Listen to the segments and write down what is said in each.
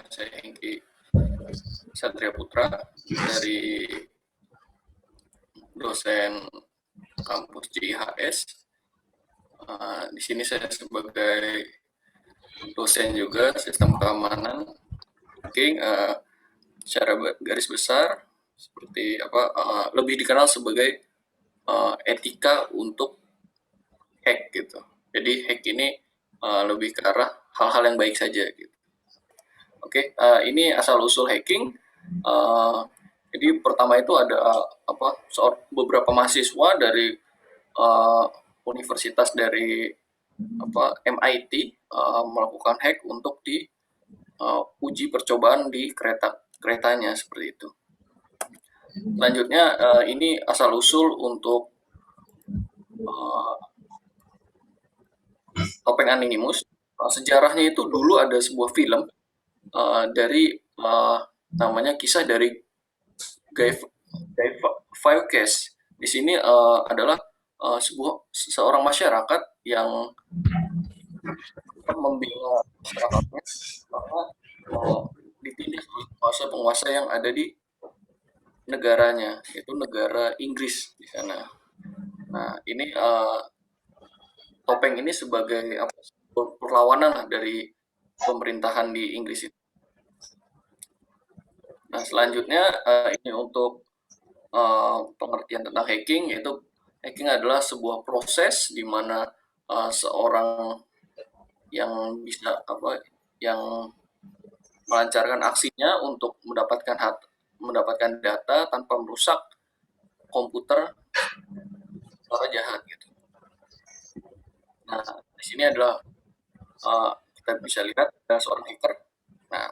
saya Hengki Satria Putra dari dosen kampus JIHS. Di sini saya sebagai dosen juga sistem keamanan. Secara garis besar seperti lebih dikenal sebagai etika untuk hack gitu. Jadi hack ini lebih ke arah hal-hal yang baik saja gitu. Ini asal usul hacking. Jadi pertama itu ada beberapa mahasiswa dari universitas dari MIT melakukan hack untuk di uji percobaan di keretanya seperti itu. Selanjutnya ini asal usul untuk Topeng Anonymous. Sejarahnya itu dulu ada sebuah film dari namanya kisah dari Guy Fawkes. Di sini adalah seorang masyarakat yang membela masyarakatnya karena ditindas oleh penguasa yang ada di negaranya, yaitu negara Inggris di sana. Nah, ini Topeng ini sebagai perlawanan dari pemerintahan di Inggris itu. Nah, selanjutnya ini untuk pengertian tentang hacking, yaitu hacking adalah sebuah proses di mana seorang yang bisa yang melancarkan aksinya untuk mendapatkan data tanpa merusak komputer secara jahat gitu. Nah, di sini adalah kita bisa lihat ada seorang hacker. Nah,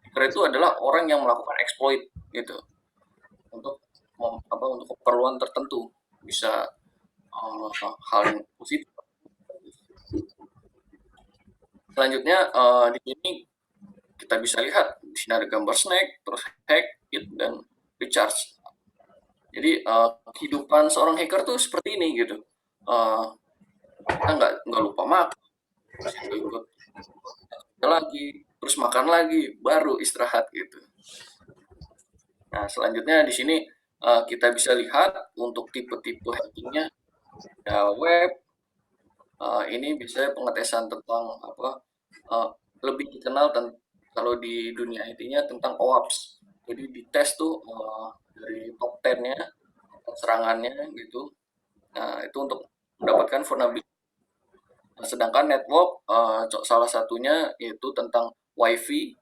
hacker itu adalah orang yang melakukan exploit gitu untuk keperluan tertentu, bisa hal yang positif. Selanjutnya di sini kita bisa lihat di sini ada gambar snake, terus hack, hit, dan recharge. Jadi kehidupan seorang hacker tuh seperti ini gitu. Kita nggak lupa makan, terus ikut lagi, terus makan lagi, baru istirahat gitu. Nah, selanjutnya di sini kita bisa lihat untuk tipe-tipe hackingnya. Ya, web, ini biasanya pengetesan tentang lebih dikenal kalau di dunia IT-nya tentang OWASP. Jadi dites tuh dari top 10-nya serangannya gitu. Nah, itu untuk mendapatkan vulnerability. Nah, sedangkan network salah satunya yaitu tentang WiFi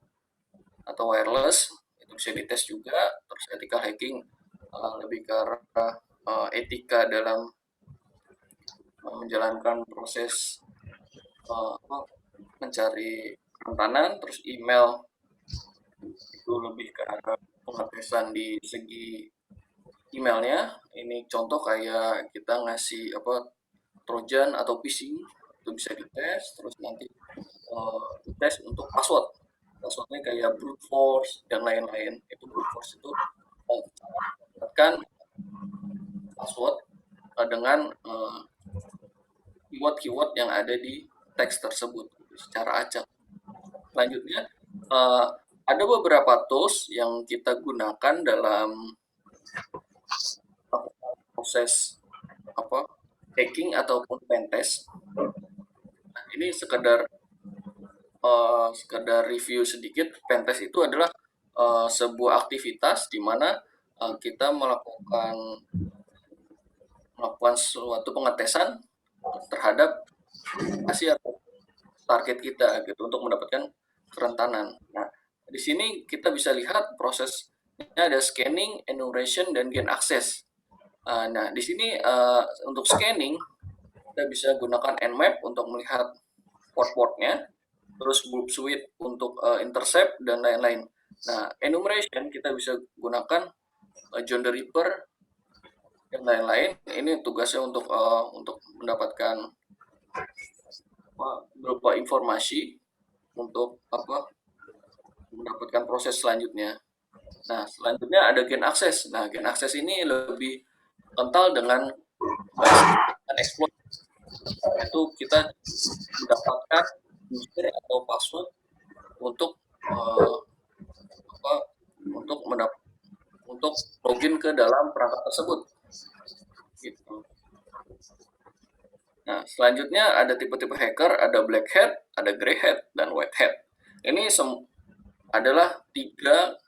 atau wireless, itu bisa dites juga. Terus ethical hacking lebih ke arah etika dalam menjalankan proses mencari kerentanan. Terus email itu lebih ke arah pengetesan di segi emailnya. Ini contoh kayak kita ngasih Trojan atau phishing, itu bisa dites. Terus nanti dites untuk passwordnya kayak brute force dan lain-lain. Itu brute force itu mendapatkan password dengan keyword yang ada di teks tersebut secara acak. Selanjutnya ada beberapa tools yang kita gunakan dalam proses hacking ataupun pentest. Nah, ini sekedar review sedikit. Pentest itu adalah sebuah aktivitas di mana kita melakukan suatu pengetesan terhadap hasil atau target kita gitu untuk mendapatkan kerentanan. Nah, di sini kita bisa lihat prosesnya ada scanning, enumeration, dan gain access. Nah, di sini untuk scanning kita bisa gunakan Nmap untuk melihat port-portnya, terus group suite untuk intercept dan lain-lain. Nah, enumeration kita bisa gunakan John the Ripper dan lain-lain. Ini tugasnya untuk mendapatkan berupa informasi untuk mendapatkan proses selanjutnya. Nah, selanjutnya ada gain access. Nah, gain access ini lebih kental dengan exploit. Itu kita mendapatkan user atau password untuk login ke dalam perangkat tersebut. Gitu. Nah, selanjutnya ada tipe-tipe hacker, ada black hat, ada grey hat, dan white hat. Ini adalah 3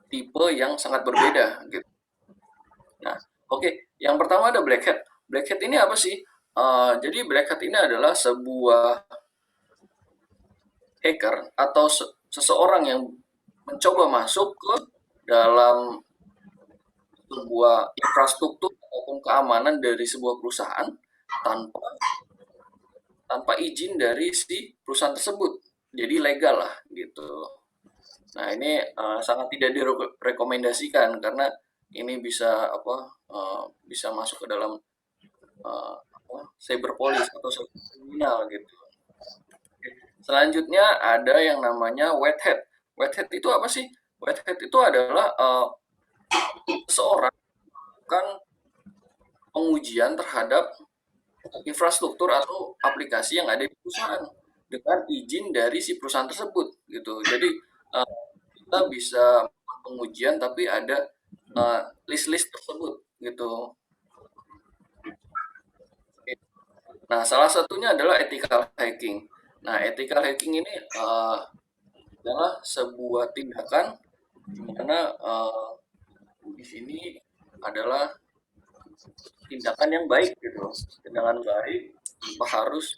tipe yang sangat berbeda gitu. Nah, oke, yang pertama ada black hat. Black hat ini apa sih? Jadi black hat ini adalah sebuah hacker atau seseorang yang mencoba masuk ke dalam sebuah infrastruktur ataupun keamanan dari sebuah perusahaan tanpa tanpa izin dari si perusahaan tersebut. Jadi legal lah gitu. Nah, ini sangat tidak direkomendasikan karena ini bisa bisa masuk ke dalam cyberpolice atau cyberkriminal gitu. Selanjutnya ada yang namanya white hat. White hat itu apa sih? White hat itu adalah seorang kan pengujian terhadap infrastruktur atau aplikasi yang ada di perusahaan dengan izin dari si perusahaan tersebut gitu. Jadi kita bisa pengujian tapi ada list-list tersebut gitu. Nah, salah satunya adalah ethical hacking. Nah, ethical hacking ini adalah sebuah tindakan di mana di sini adalah tindakan yang baik gitu. Tindakan baik tanpa harus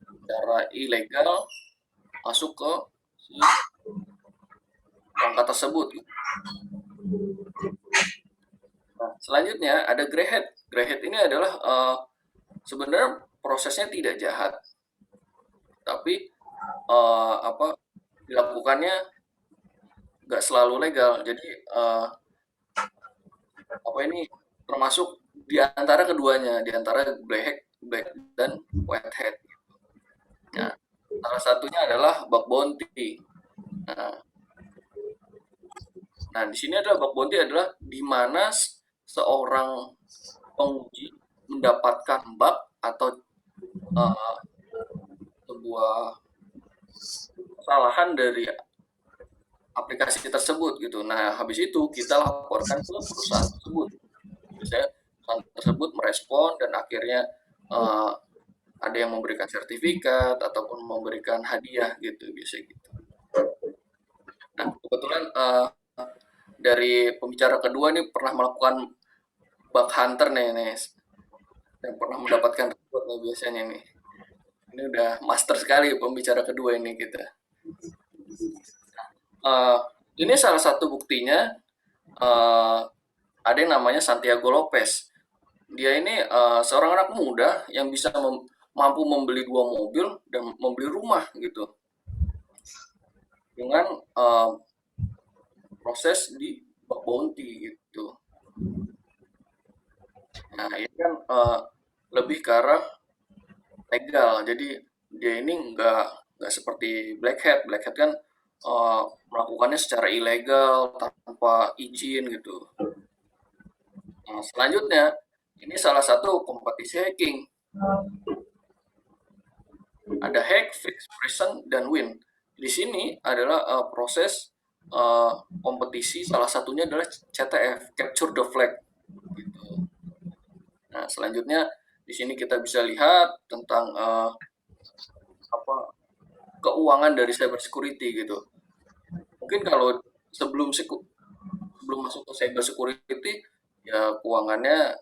secara ilegal masuk ke si perangkat tersebut. Nah, selanjutnya ada grey hat. Grey hat ini adalah sebenarnya prosesnya tidak jahat, tapi dilakukannya nggak selalu legal. Jadi ini termasuk di antara keduanya, di antara black dan white hat. Nah, salah satunya adalah bug bounty. Nah, di sini adalah bug bounty adalah di mana seorang penguji mendapatkan bug atau sebuah kesalahan dari aplikasi tersebut gitu. Nah, habis itu kita laporkan ke perusahaan tersebut. Biasanya perusahaan tersebut merespon dan akhirnya ada yang memberikan sertifikat ataupun memberikan hadiah gitu, biasanya gitu. Nah, kebetulan dari pembicara kedua nih pernah melakukan bug hunter nih, yang pernah mendapatkan reward nih biasanya nih. Ini udah master sekali pembicara kedua ini kita. Ini salah satu buktinya ada yang namanya Santiago Lopez. Dia ini seorang anak muda yang bisa mampu membeli 2 mobil dan membeli rumah gitu dengan proses di bug bounty gitu. Nah, ini kan lebih ke arah legal. Jadi dia ini nggak seperti black hat. Black hat kan melakukannya secara ilegal tanpa izin gitu. Nah, selanjutnya ini salah satu kompetisi hacking. Ada hack, fix, present, dan win. Di sini adalah proses kompetisi, salah satunya adalah CTF, capture the flag. Gitu. Nah, selanjutnya di sini kita bisa lihat tentang keuangan dari cyber security gitu. Mungkin kalau sebelum masuk ke cyber security ya keuangannya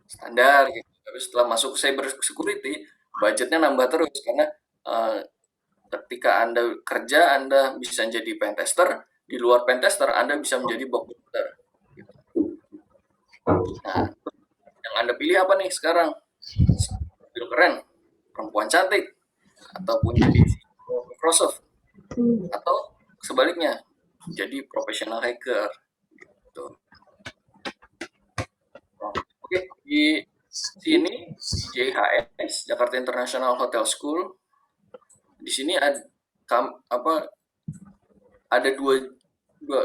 standar gitu. Tapi setelah masuk ke cyber security budgetnya nambah terus karena ketika Anda kerja Anda bisa jadi pentester, di luar pentester Anda bisa menjadi bug bounty. Nah, yang Anda pilih apa nih sekarang? Mobil keren, perempuan cantik, ataupun jadi Microsoft, atau sebaliknya jadi profesional hacker. Gitu. Oke, di sini JHS Jakarta International Hotel School. Di sini ada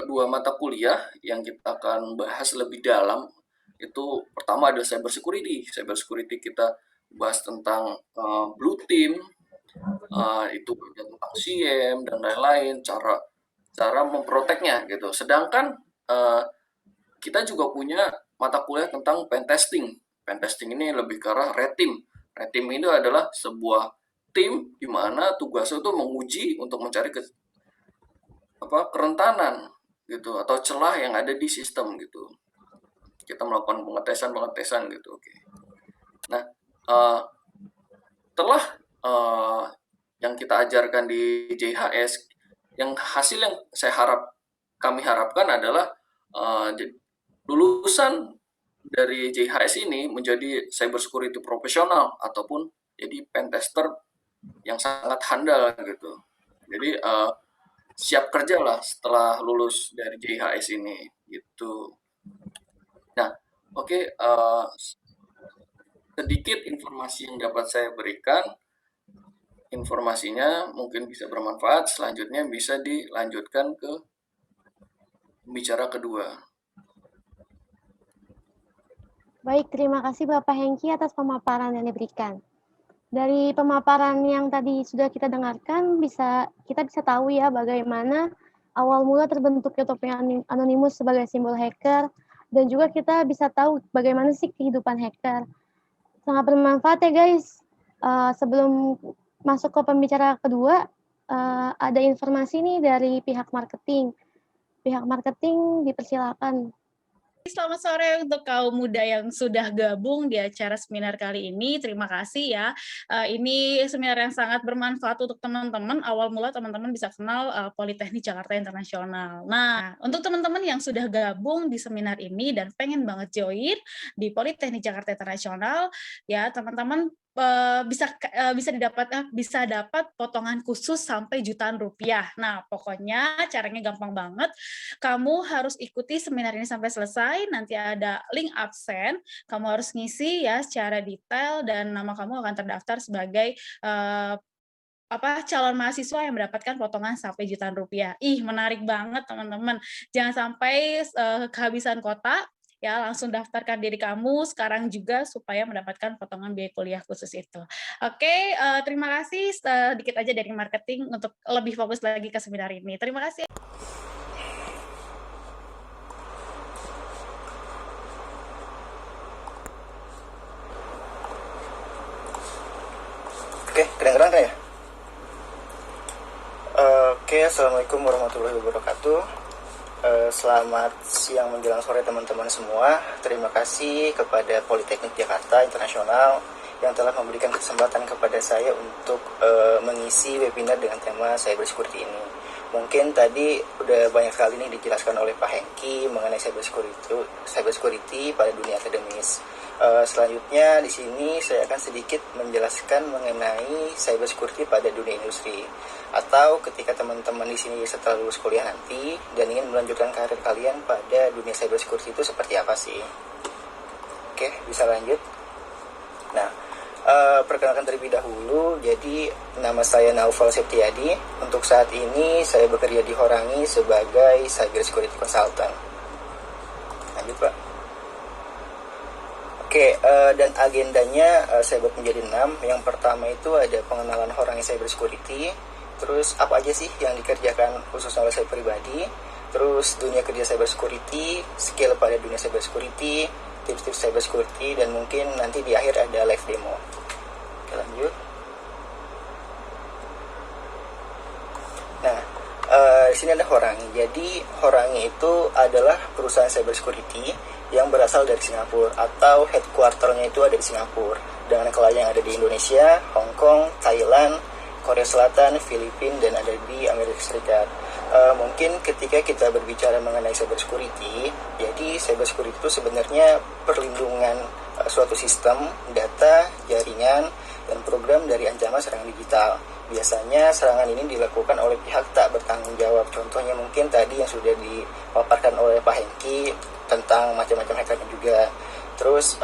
dua mata kuliah yang kita akan bahas lebih dalam. Itu pertama ada cyber security. Cyber security kita bahas tentang blue team, itu tentang CM dan lain-lain, cara memproteknya gitu. Sedangkan kita juga punya mata kuliah tentang pen testing. Pen testing ini lebih ke arah red team. Red team itu adalah sebuah tim di mana tugasnya itu menguji untuk mencari kerentanan gitu atau celah yang ada di sistem gitu. Kita melakukan pengetesan gitu. Oke. Nah, setelah yang kita ajarkan di JHS, hasil yang kami harapkan adalah lulusan dari JHS ini menjadi cyber security profesional ataupun jadi pen tester yang sangat handal gitu. Jadi siap kerja lah setelah lulus dari JHS ini gitu. Nah, oke, sedikit informasi yang dapat saya berikan. Informasinya mungkin bisa bermanfaat. Selanjutnya bisa dilanjutkan ke pembicara kedua. Baik, terima kasih Bapak Hengki atas pemaparan yang diberikan. Dari pemaparan yang tadi sudah kita dengarkan, kita bisa tahu ya bagaimana awal mula terbentuknya topeng anonimus sebagai simbol hacker, dan juga kita bisa tahu bagaimana sih kehidupan hacker. Sangat bermanfaat ya guys. Sebelum masuk ke pembicara kedua, ada informasi nih dari pihak marketing. Pihak marketing dipersilakan. Selamat sore untuk kaum muda yang sudah gabung di acara seminar kali ini. Terima kasih ya. Ini seminar yang sangat bermanfaat untuk teman-teman. Awal mula teman-teman bisa kenal Politeknik Jakarta Internasional. Nah, untuk teman-teman yang sudah gabung di seminar ini dan pengen banget join di Politeknik Jakarta Internasional, ya teman-teman bisa dapat potongan khusus sampai jutaan rupiah. Nah, pokoknya caranya gampang banget. Kamu harus ikuti seminar ini sampai selesai. Nanti ada link absen. Kamu harus ngisi ya secara detail dan nama kamu akan terdaftar sebagai calon mahasiswa yang mendapatkan potongan sampai jutaan rupiah. Menarik banget teman-teman. Jangan sampai kehabisan kota. Ya, langsung daftarkan diri kamu sekarang juga supaya mendapatkan potongan biaya kuliah khusus itu. Oke, terima kasih. Sedikit aja dari marketing untuk lebih fokus lagi ke seminar ini. Terima kasih. Oke, kedengeran kan ya? Oke, assalamualaikum warahmatullahi wabarakatuh. Selamat siang menjelang sore teman-teman semua. Terima kasih kepada Politeknik Jakarta Internasional yang telah memberikan kesempatan kepada saya untuk mengisi webinar dengan tema cybersecurity ini. Mungkin tadi udah banyak sekali nih dijelaskan oleh Pak Hengki mengenai cybersecurity pada dunia akademis. Selanjutnya di sini saya akan sedikit menjelaskan mengenai cybersecurity pada dunia industri. Atau ketika teman-teman di sini setelah lulus kuliah nanti dan ingin melanjutkan karir kalian pada dunia cybersecurity itu seperti apa sih? Oke, bisa lanjut. Nah, perkenalkan terlebih dahulu. Jadi nama saya Naufal Septiadi. Untuk saat ini saya bekerja di Horangi sebagai cybersecurity consultant. Lanjut, Pak. Oke, dan agendanya saya buat menjadi 6. Yang pertama itu ada pengenalan Horangi Cybersecurity. Terus apa aja sih yang dikerjakan khususnya oleh saya pribadi. Terus dunia kerja cybersecurity, skill pada dunia cybersecurity, tips-tips cybersecurity, dan mungkin nanti di akhir ada live demo. Oke, lanjut. Nah, di sini ada Horangi. Jadi Horangi itu adalah perusahaan cybersecurity yang berasal dari Singapura atau headquarter-nya itu ada di Singapura dengan klien yang ada di Indonesia, Hong Kong, Thailand, Korea Selatan, Filipina, dan ada di Amerika Serikat. Mungkin ketika kita berbicara mengenai cybersecurity, jadi cybersecurity itu sebenarnya perlindungan suatu sistem, data, jaringan, dan program dari ancaman serangan digital. Biasanya serangan ini dilakukan oleh pihak tak bertanggung jawab. Contohnya mungkin tadi yang sudah dipaparkan oleh Pak Hengki tentang macam-macam hackernya juga. Terus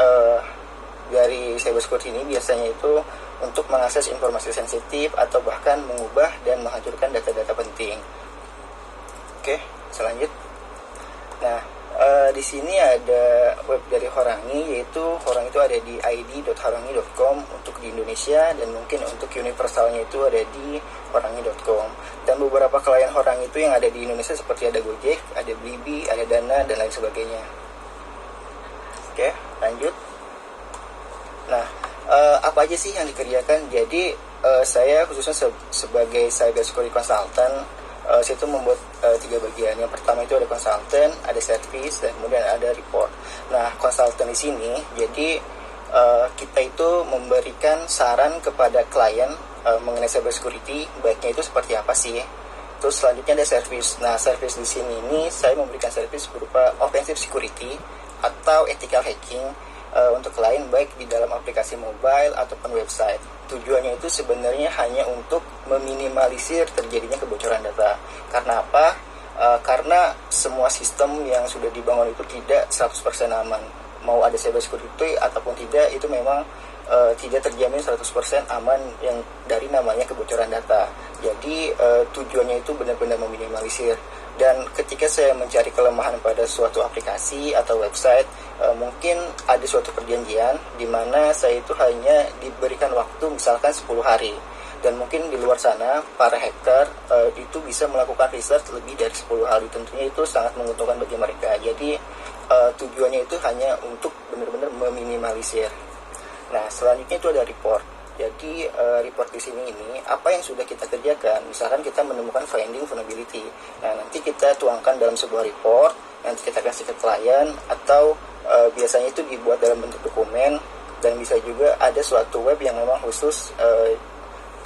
dari cybersecurity ini biasanya itu untuk mengakses informasi sensitif atau bahkan mengubah dan menghancurkan data-data penting. Oke, selanjut. Nah, di sini ada web dari Horangi, yaitu Horangi itu ada di id.horangi.com untuk di Indonesia, dan mungkin untuk universalnya itu ada di horangi.com. Dan beberapa klien Horangi itu yang ada di Indonesia seperti ada Gojek, ada Blibli, ada Dana, dan lain sebagainya. Oke, lanjut. Nah, apa aja sih yang dikerjakan? Jadi saya khususnya sebagai cyber security consultant, saya itu membuat 3 bagian. Yang pertama itu ada consultant, ada service, dan kemudian ada report. Nah, consultant di sini, jadi kita itu memberikan saran kepada klien mengenai cyber security, baiknya itu seperti apa sih. Terus selanjutnya ada service. Nah, service di sini ini saya memberikan service berupa offensive security atau ethical hacking untuk klien baik di dalam aplikasi mobile ataupun website. Tujuannya itu sebenarnya hanya untuk meminimalisir terjadinya kebocoran data. Karena apa? Karena semua sistem yang sudah dibangun itu tidak 100% aman. Mau ada cyber security ataupun tidak, itu memang tidak terjamin 100% aman yang dari namanya kebocoran data. Jadi tujuannya itu benar-benar meminimalisir. Dan ketika saya mencari kelemahan pada suatu aplikasi atau website, mungkin ada suatu perjanjian di mana saya itu hanya diberikan waktu misalkan 10 hari. Dan mungkin di luar sana, para hacker itu bisa melakukan research lebih dari 10 hari. Tentunya itu sangat menguntungkan bagi mereka. Jadi tujuannya itu hanya untuk benar-benar meminimalisir. Nah, selanjutnya itu ada report. Jadi report di sini ini apa yang sudah kita kerjakan. Misalkan kita menemukan finding vulnerability. Nah, nanti kita tuangkan dalam sebuah report, nanti kita kasih ke klien, atau biasanya itu dibuat dalam bentuk dokumen, dan bisa juga ada suatu web yang memang khusus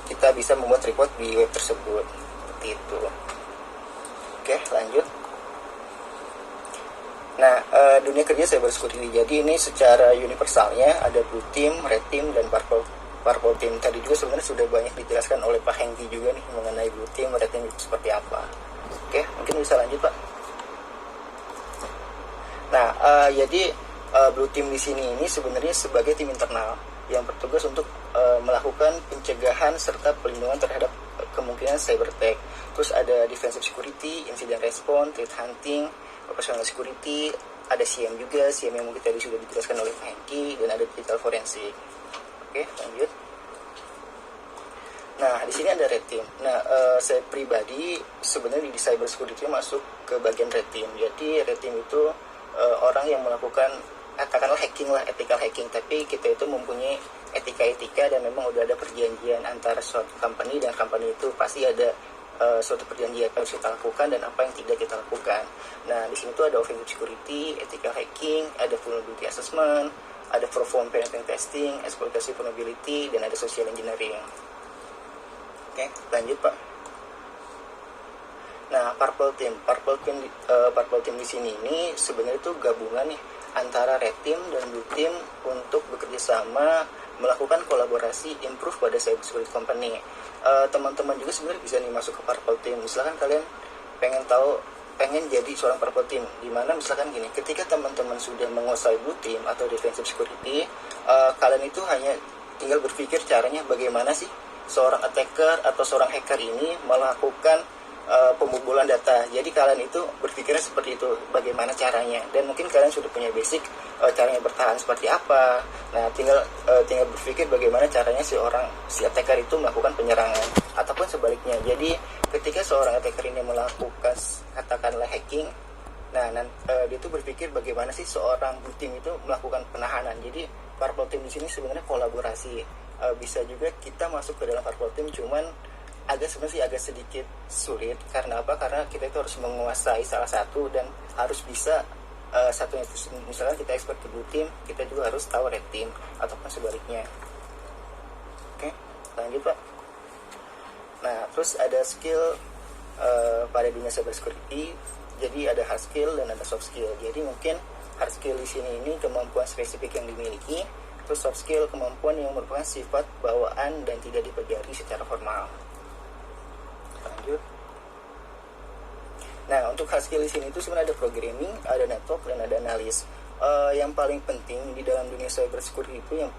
kita bisa membuat report di web tersebut. Seperti itu. Oke, lanjut. Nah, dunia kerja cyber security. Jadi ini secara universalnya ada blue team, red team, dan purple team. Tadi juga sebenarnya sudah banyak dijelaskan oleh Pak Hengki juga nih mengenai blue team, red team itu seperti apa. Oke, mungkin bisa lanjut, Pak. Nah, jadi blue team di sini ini sebenarnya sebagai tim internal yang bertugas untuk melakukan pencegahan serta pelindungan terhadap kemungkinan cyber attack. Terus ada defensive security, incident response, threat hunting, operational security, ada CM juga, CM yang mungkin tadi sudah dijelaskan oleh Pak Hengki, dan ada digital forensik. Oke, lanjut. Nah, di sini ada red team. Nah, saya pribadi sebenarnya di cyber security masuk ke bagian red team. Jadi red team itu orang yang melakukan katakanlah hacking lah, ethical hacking, tapi kita itu mempunyai etika-etika dan memang udah ada perjanjian antara suatu company dan company itu pasti ada suatu perjanjian yang harus kita lakukan dan apa yang tidak kita lakukan. Nah, di sini tuh ada offensive security, ethical hacking, ada vulnerability assessment, ada perform penetration testing, eksploitasi vulnerability, dan ada social engineering. Oke, lanjut, Pak. Nah, purple team di sini ini sebenarnya itu gabungan nih antara red team dan blue team untuk bekerja sama melakukan kolaborasi improve pada cyber security company. Teman-teman juga sebenarnya bisa nih masuk ke purple team. Misalkan kalian pengen jadi seorang purple team, dimana misalkan gini, ketika teman-teman sudah menguasai blue team atau defensive security, kalian itu hanya tinggal berpikir caranya bagaimana sih seorang attacker atau seorang hacker ini melakukan pembobolan data. Jadi kalian itu berpikirnya seperti itu, bagaimana caranya, dan mungkin kalian sudah punya basic caranya bertahan seperti apa. Nah, tinggal berpikir bagaimana caranya si attacker itu melakukan penyerangan, ataupun sebaliknya. Jadi ketika seorang attacker ini melakukan katakanlah hacking, nah dia itu berpikir bagaimana sih seorang blue team itu melakukan penahanan. Jadi purple team di sini sebenarnya kolaborasi. Bisa juga kita masuk ke dalam purple team, cuman sebenarnya agak sedikit sulit. Karena apa? Karena kita itu harus menguasai salah satu dan harus bisa satunya. Misalnya kita expert ke blue team, kita juga harus tahu red team ataupun sebaliknya. Oke, lanjut, Pak. Nah, terus ada skill pada dunia cyber security. Jadi ada hard skill dan ada soft skill. Jadi mungkin hard skill di sini ini kemampuan spesifik yang dimiliki. Terus soft skill kemampuan yang merupakan sifat bawaan dan tidak dipelajari secara formal. Lanjut. Nah, untuk hard skill di sini itu sebenarnya ada programming, ada network, dan ada analis. Yang paling penting di dalam dunia cyber security itu yang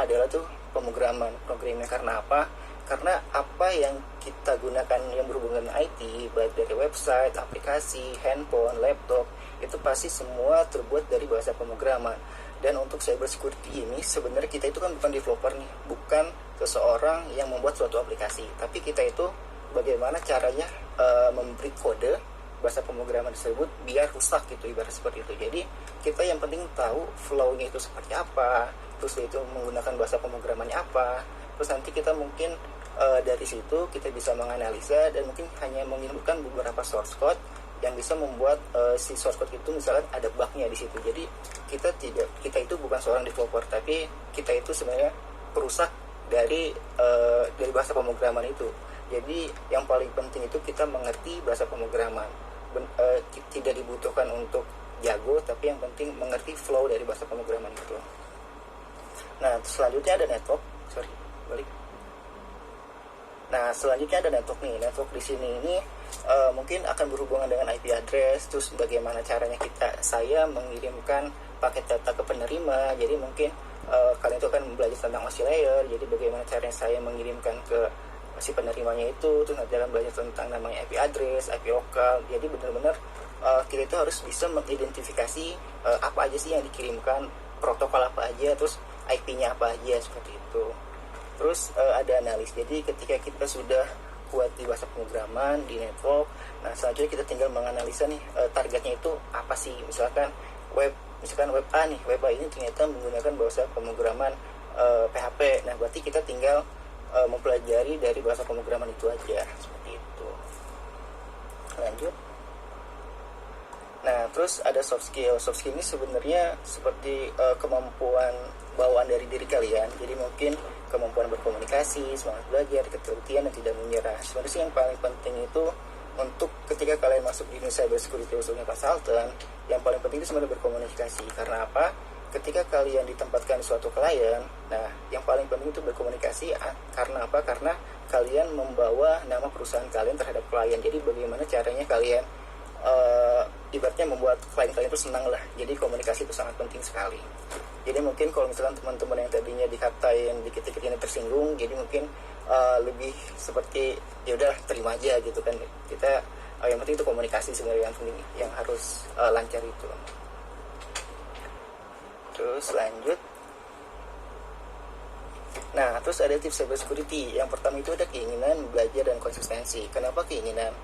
adalah tuh pemrograman. Programming karena apa? Karena apa yang kita gunakan yang berhubungan dengan IT, baik dari website, aplikasi, handphone, laptop, itu pasti semua terbuat dari bahasa pemrograman. Dan untuk cyber security ini sebenarnya kita itu kan bukan developer nih, bukan seseorang yang membuat suatu aplikasi, tapi kita itu bagaimana caranya memberi kode bahasa pemrograman tersebut biar rusak gitu, ibarat seperti itu. Jadi kita yang penting tahu flow-nya itu seperti apa, terus itu menggunakan bahasa pemrogramannya apa, terus nanti kita mungkin dari situ kita bisa menganalisa dan mungkin hanya menginputkan beberapa source code yang bisa membuat si source code itu misalnya ada bug-nya di situ. Jadi kita itu bukan seorang developer, tapi kita itu sebenarnya perusak dari bahasa pemrograman itu. Jadi yang paling penting itu kita mengerti bahasa pemrograman. Tidak dibutuhkan untuk jago, tapi yang penting mengerti flow dari bahasa pemrograman itu. Nah, selanjutnya ada network. Nah, selanjutnya ada network nih. Network di sini ini mungkin akan berhubungan dengan IP address, terus bagaimana caranya saya mengirimkan paket data ke penerima. Jadi mungkin kalian itu akan belajar tentang OSI layer. Jadi bagaimana caranya saya mengirimkan ke si penerimanya itu, terus nanti akan belajar tentang namanya IP address, IP lokal. Jadi benar-benar kita itu harus bisa mengidentifikasi apa aja sih yang dikirimkan, protokol apa aja, terus IP-nya apa aja, seperti itu. Terus ada analis. Jadi ketika kita sudah kuat di bahasa pemrograman, di network, nah selanjutnya kita tinggal menganalisa nih targetnya itu apa sih. Misalkan web A nih, web A ini ternyata menggunakan bahasa pemrograman PHP. Nah berarti kita tinggal mempelajari dari bahasa pemrograman itu aja, seperti itu. Lanjut. Nah, terus ada soft skill. Soft skill ini sebenarnya seperti kemampuan bawaan dari diri kalian. Jadi mungkin kemampuan berkomunikasi, semangat belajar, ketelitian, dan tidak menyerah. Sebenarnya sih yang paling penting itu untuk ketika kalian masuk di dunia cyber security khususnya konsultan, yang paling penting itu sebenarnya berkomunikasi. Karena apa? Ketika kalian ditempatkan di suatu klien, nah yang paling penting itu berkomunikasi. Karena apa? Karena kalian membawa nama perusahaan kalian terhadap klien. Jadi bagaimana caranya kalian ibaratnya membuat klien kalian itu senang lah. Jadi komunikasi itu sangat penting sekali. Jadi mungkin kalau misalkan teman-teman yang tadinya dikatain dikit-dikit ini tersinggung, jadi mungkin lebih seperti ya udah terima aja gitu kan. Kita yang penting itu komunikasi sebenarnya yang penting, yang harus lancar itu. Terus lanjut. Nah, terus ada tips cyber security. Yang pertama itu ada keinginan, belajar, dan konsistensi. Kenapa keinginan?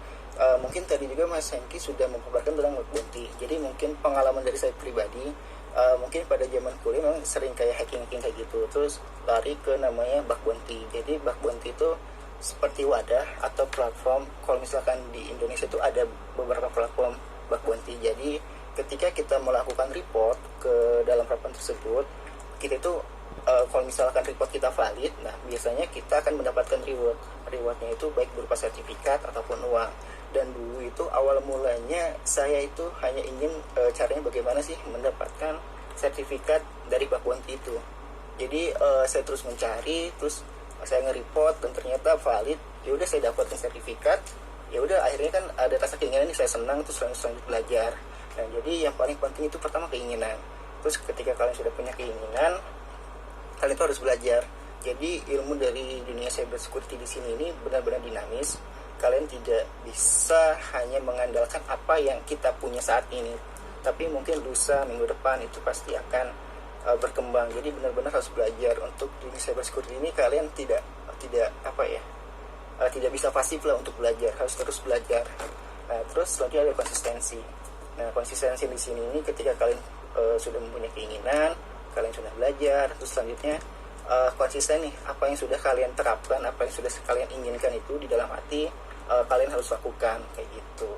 Mungkin tadi juga Mas Hengki sudah memaparkan tentang bug bounty. Jadi mungkin pengalaman dari saya pribadi, mungkin pada zaman kuliah memang sering kayak hacking kayak gitu. Terus lari ke namanya bug bounty. Jadi bug bounty itu seperti wadah atau platform. Kalau misalkan di Indonesia itu ada beberapa platform bug bounty. Jadi ketika kita melakukan report ke dalam platform tersebut, kita itu kalau misalkan report kita valid, nah biasanya kita akan mendapatkan rewardnya itu baik berupa sertifikat ataupun uang. Dan dulu itu awal mulanya saya itu hanya ingin caranya bagaimana sih mendapatkan sertifikat dari bug bounty itu. Jadi saya terus mencari, terus saya nge-report dan ternyata valid. Ya udah saya dapatkan sertifikat. Ya udah akhirnya kan ada rasa keinginan nih, saya senang, terus lanjut belajar. Nah, jadi yang paling penting itu pertama keinginan. Terus ketika kalian sudah punya keinginan, kalian itu harus belajar. Jadi ilmu dari dunia cyber security di sini ini benar-benar dinamis. Kalian tidak bisa hanya mengandalkan apa yang kita punya saat ini, tapi mungkin lusa, minggu depan itu pasti akan berkembang. Jadi benar-benar harus belajar. Untuk dunia cyber security ini kalian tidak bisa pasif lah untuk belajar, harus terus belajar. Nah, terus selanjutnya ada konsistensi. Nah, konsistensi di sini ini ketika kalian sudah mempunyai keinginan, kalian sudah belajar, terus selanjutnya konsisten nih, apa yang sudah kalian terapkan, apa yang sudah kalian inginkan itu di dalam hati, kalian harus lakukan kayak gitu.